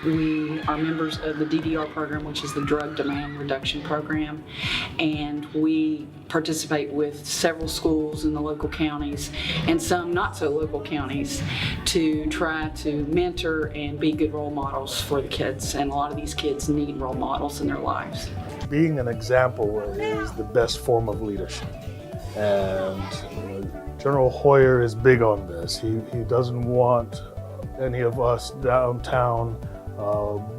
We are members of the DDR program, which is the Drug Demand Reduction Program, and we participate with several schools in the local counties and some not so local counties to try to mentor and be good role models for the kids. And a lot of these kids need role models in their lives. Being an example is the best form of leadership. And General Hoyer is big on this. He doesn't want any of us downtown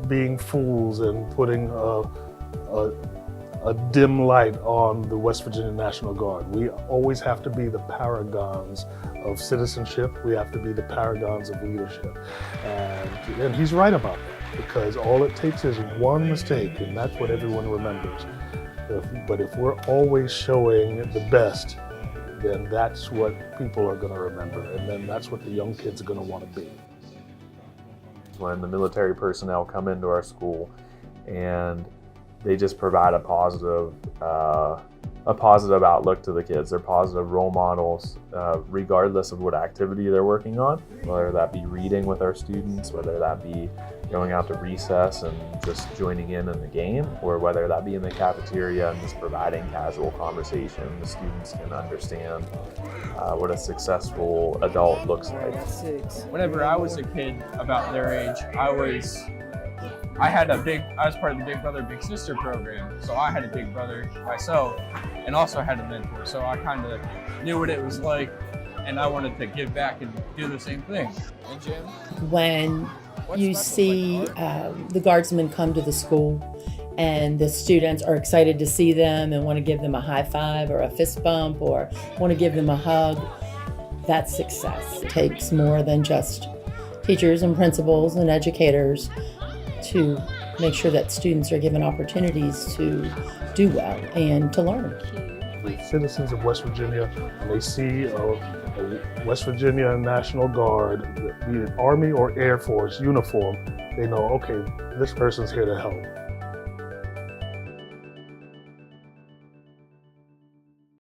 being fools and putting a dim light on the West Virginia National Guard. We always have to be the paragons of citizenship. We have to be the paragons of leadership. And he's right about that, because all it takes is one mistake, and that's what everyone remembers. But if we're always showing the best, then that's what people are going to remember, and then that's what the young kids are going to want to be. When the military personnel come into our school and they just provide a positive outlook to the kids. They're positive role models, regardless of what activity they're working on, whether that be reading with our students, whether that be going out to recess and just joining in the game, or whether that be in the cafeteria and just providing casual conversation. The students can understand what a successful adult looks like. Whenever I was a kid about their age, I was part of the Big Brother Big Sister program, so I had a big brother myself and also had a mentor, so I kind of knew what it was like, and I wanted to give back and do the same thing. And Jim? When you see the guardsmen come to the school and the students are excited to see them and want to give them a high five or a fist bump or want to give them a hug, that's success. It takes more than just teachers and principals and educators to make sure that students are given opportunities to do well and to learn. The citizens of West Virginia, when they see a West Virginia National Guard, be it Army or Air Force uniform, they know, okay, this person's here to help.